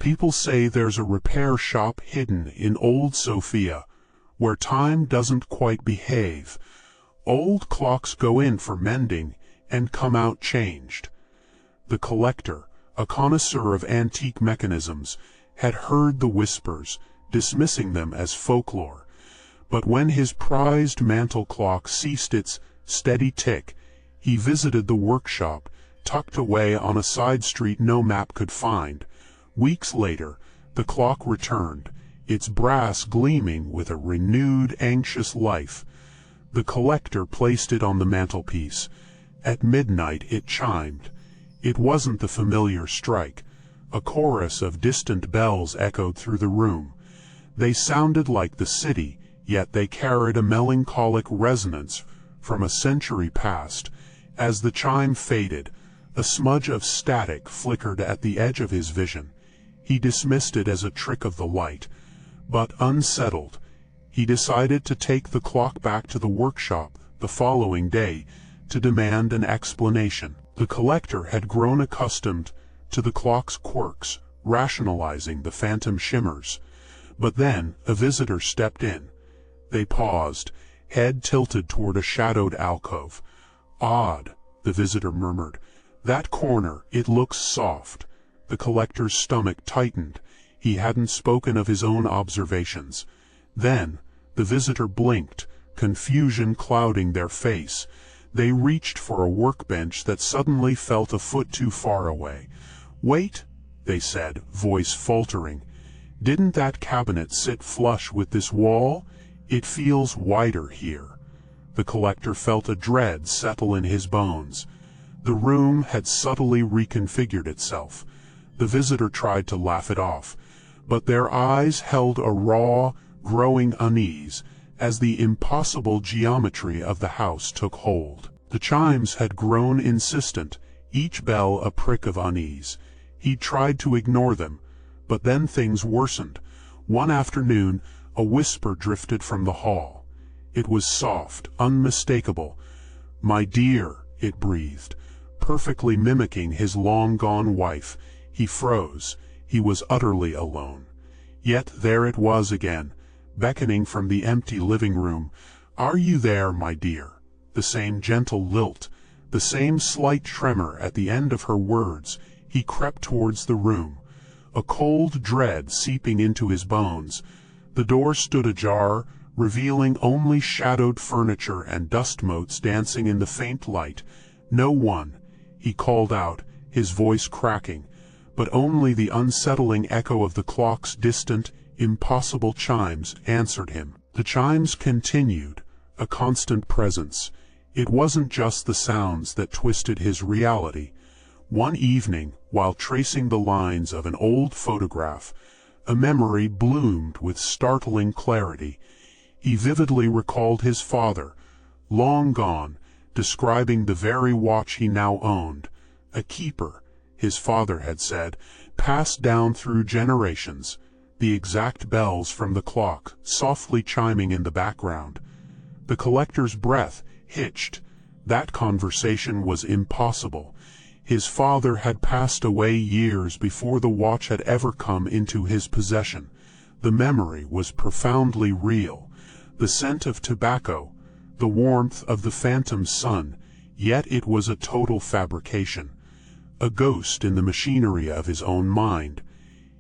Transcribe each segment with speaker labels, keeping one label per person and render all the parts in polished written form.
Speaker 1: People say there's a repair shop hidden in old Sofia, where time doesn't quite behave. Old clocks go in for mending and come out changed. The collector, a connoisseur of antique mechanisms, had heard the whispers, dismissing them as folklore. But when his prized mantel clock ceased its steady tick, he visited the workshop, tucked away on a side street no map could find. Weeks later, the clock returned, its brass gleaming with a renewed, anxious life. The collector placed it on the mantelpiece. At midnight it chimed. It wasn't the familiar strike. A chorus of distant bells echoed through the room. They sounded like the city, yet they carried a melancholic resonance from a century past. As the chime faded, a smudge of static flickered at the edge of his vision. He dismissed it as a trick of the light, but unsettled, he decided to take the clock back to the workshop the following day to demand an explanation. The collector had grown accustomed to the clock's quirks, rationalizing the phantom shimmers. But then a visitor stepped in. They paused, head tilted toward a shadowed alcove. "Odd," the visitor murmured. "That corner, it looks soft." The collector's stomach tightened. He hadn't spoken of his own observations. Then the visitor blinked, confusion clouding their face. They reached for a workbench that suddenly felt a foot too far away. "Wait," they said, voice faltering. "Didn't that cabinet sit flush with this wall? It feels wider here." The collector felt a dread settle in his bones. The room had subtly reconfigured itself. The visitor tried to laugh it off, but their eyes held a raw, growing unease as the impossible geometry of the house took hold. The chimes had grown insistent, each bell a prick of unease. He tried to ignore them, but then things worsened. One afternoon, a whisper drifted from the hall. It was soft, unmistakable. "My dear," it breathed, perfectly mimicking his long-gone wife. He froze. He was utterly alone. Yet there it was again, beckoning from the empty living room. "Are you there, my dear?" The same gentle lilt, the same slight tremor at the end of her words. He crept towards the room, a cold dread seeping into his bones. The door stood ajar, revealing only shadowed furniture and dust motes dancing in the faint light. "No one," he called out, his voice cracking, but only the unsettling echo of the clock's distant, impossible chimes answered him. The chimes continued, a constant presence. It wasn't just the sounds that twisted his reality. One evening, while tracing the lines of an old photograph, a memory bloomed with startling clarity. He vividly recalled his father, long gone, describing the very watch he now owned. A keeper, his father had said, passed down through generations, the exact bells from the clock softly chiming in the background. The collector's breath hitched. That conversation was impossible. His father had passed away years before the watch had ever come into his possession. The memory was profoundly real. The scent of tobacco, the warmth of the phantom sun, yet it was a total fabrication. A ghost in the machinery of his own mind.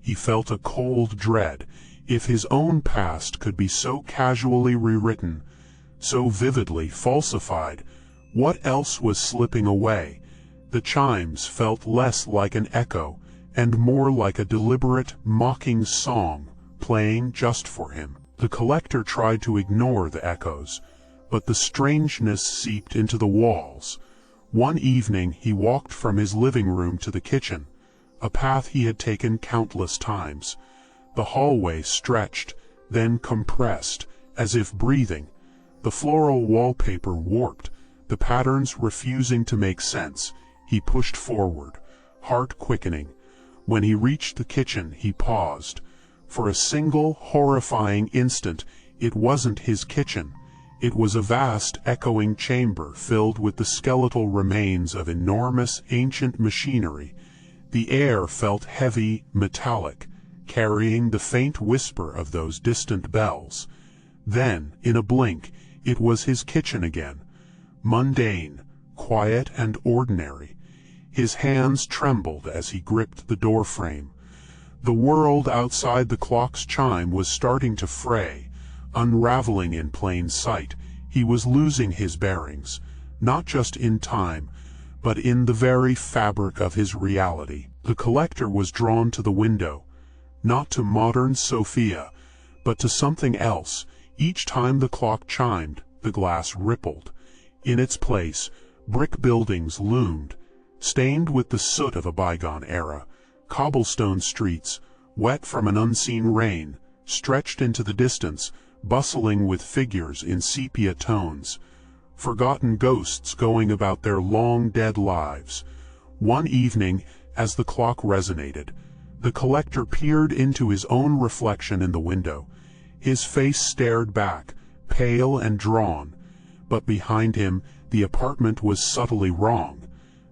Speaker 1: He felt a cold dread. If his own past could be so casually rewritten, so vividly falsified, what else was slipping away? The chimes felt less like an echo, and more like a deliberate, mocking song, playing just for him. The collector tried to ignore the echoes, but the strangeness seeped into the walls. One evening he walked from his living room to the kitchen, a path he had taken countless times. The hallway stretched, then compressed, as if breathing. The floral wallpaper warped, the patterns refusing to make sense. He pushed forward, heart quickening. When he reached the kitchen, he paused. For a single, horrifying instant, it wasn't his kitchen. It was a vast, echoing chamber filled with the skeletal remains of enormous, ancient machinery. The air felt heavy, metallic, carrying the faint whisper of those distant bells. Then, in a blink, it was his kitchen again, mundane, quiet and ordinary. His hands trembled as he gripped the doorframe. The world outside the clock's chime was starting to fray, unraveling in plain sight. He was losing his bearings, not just in time, but in the very fabric of his reality. The collector was drawn to the window, not to modern Sofia, but to something else. Each time the clock chimed, the glass rippled. In its place, brick buildings loomed, stained with the soot of a bygone era. Cobblestone streets, wet from an unseen rain, stretched into the distance, bustling with figures in sepia tones. Forgotten ghosts going about their long-dead lives. One evening, as the clock resonated, the collector peered into his own reflection in the window. His face stared back, pale and drawn, but behind him the apartment was subtly wrong.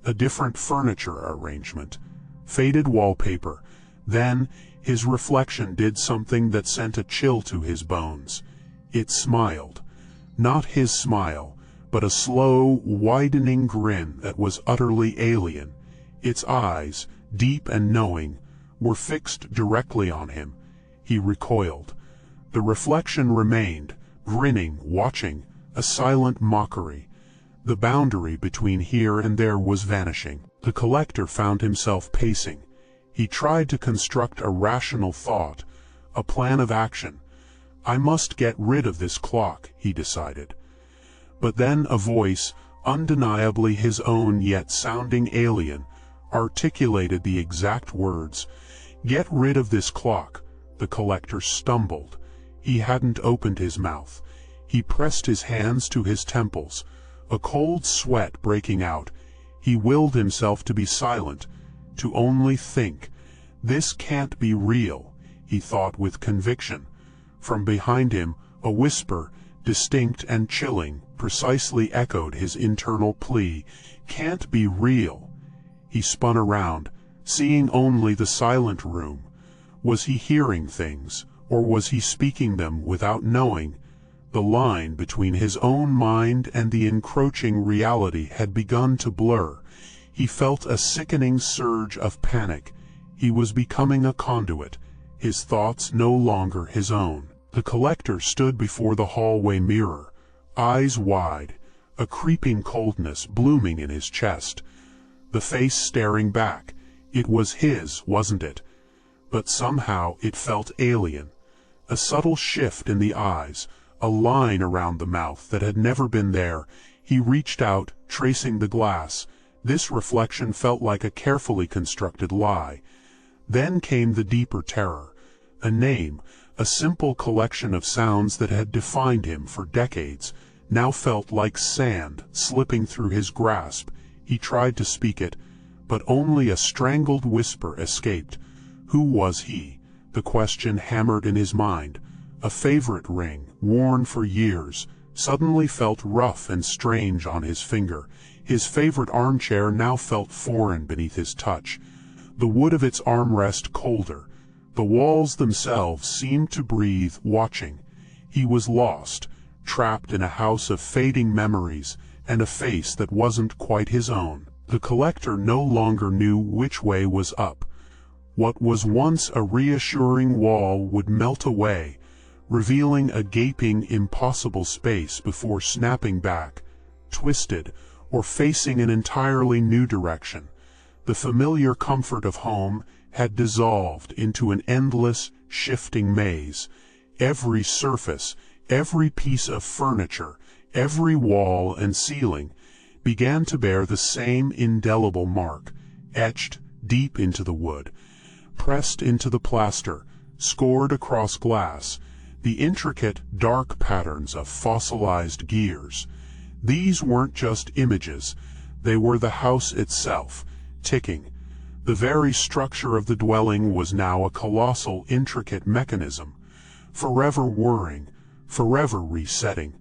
Speaker 1: A different furniture arrangement, faded wallpaper. Then his reflection did something that sent a chill to his bones. It smiled. Not his smile, but a slow, widening grin that was utterly alien. Its eyes, deep and knowing, were fixed directly on him. He recoiled. The reflection remained, grinning, watching, a silent mockery. The boundary between here and there was vanishing. The collector found himself pacing. He tried to construct a rational thought, a plan of action. I must get rid of this clock, he decided. But then a voice, undeniably his own yet sounding alien, articulated the exact words. Get rid of this clock. The collector stumbled. He hadn't opened his mouth. He pressed his hands to his temples, a cold sweat breaking out. He willed himself to be silent, to only think. This can't be real, he thought with conviction. From behind him, a whisper, distinct and chilling, precisely echoed his internal plea. Can't be real. He spun around, seeing only the silent room. Was he hearing things, or was he speaking them without knowing? The line between his own mind and the encroaching reality had begun to blur. He felt a sickening surge of panic. He was becoming a conduit, his thoughts no longer his own. The collector stood before the hallway mirror, eyes wide, a creeping coldness blooming in his chest. The face staring back. It was his, wasn't it? But somehow it felt alien. A subtle shift in the eyes, a line around the mouth that had never been there. He reached out, tracing the glass. This reflection felt like a carefully constructed lie. Then came the deeper terror. A name, a simple collection of sounds that had defined him for decades, now felt like sand slipping through his grasp. He tried to speak it, but only a strangled whisper escaped. Who was he? The question hammered in his mind. A favorite ring, worn for years, suddenly felt rough and strange on his finger. His favorite armchair now felt foreign beneath his touch, the wood of its armrest colder. The walls themselves seemed to breathe, watching. He was lost, trapped in a house of fading memories, and a face that wasn't quite his own. The collector no longer knew which way was up. What was once a reassuring wall would melt away, revealing a gaping, impossible space before snapping back, twisted, or facing an entirely new direction. The familiar comfort of home had dissolved into an endless, shifting maze. Every surface, every piece of furniture, every wall and ceiling began to bear the same indelible mark, etched deep into the wood, pressed into the plaster, scored across glass, the intricate, dark patterns of fossilized gears. These weren't just images, they were the house itself, ticking. The very structure of the dwelling was now a colossal, intricate mechanism, forever whirring, forever resetting.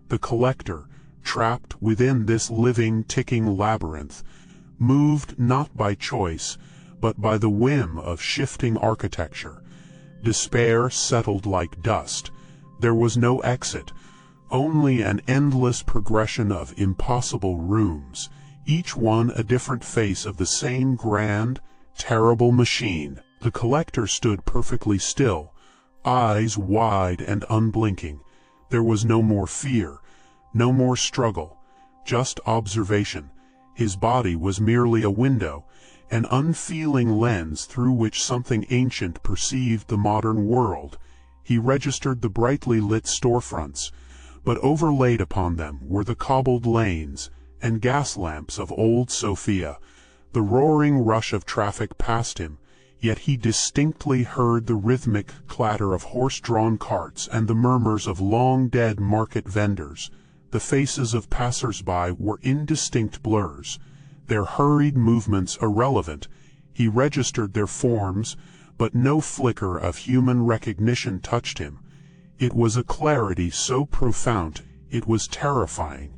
Speaker 1: The collector, trapped within this living, ticking labyrinth, moved not by choice, but by the whim of shifting architecture. Despair settled like dust. There was no exit, only an endless progression of impossible rooms, each one a different face of the same grand, terrible machine. The collector stood perfectly still, eyes wide and unblinking. There was no more fear, no more struggle, just observation. His body was merely a window, an unfeeling lens through which something ancient perceived the modern world. He registered the brightly lit storefronts, but overlaid upon them were the cobbled lanes and gas lamps of old Sofia. The roaring rush of traffic passed him, yet he distinctly heard the rhythmic clatter of horse-drawn carts and the murmurs of long-dead market vendors. The faces of passers-by were indistinct blurs, their hurried movements irrelevant. He registered their forms, but no flicker of human recognition touched him. It was a clarity so profound, it was terrifying.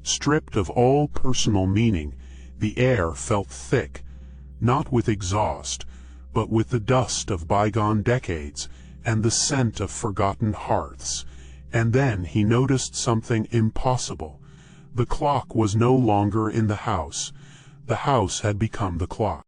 Speaker 1: Stripped of all personal meaning, the air felt thick, not with exhaust, but with the dust of bygone decades and the scent of forgotten hearths. And then he noticed something impossible. The clock was no longer in the house. The house had become the clock.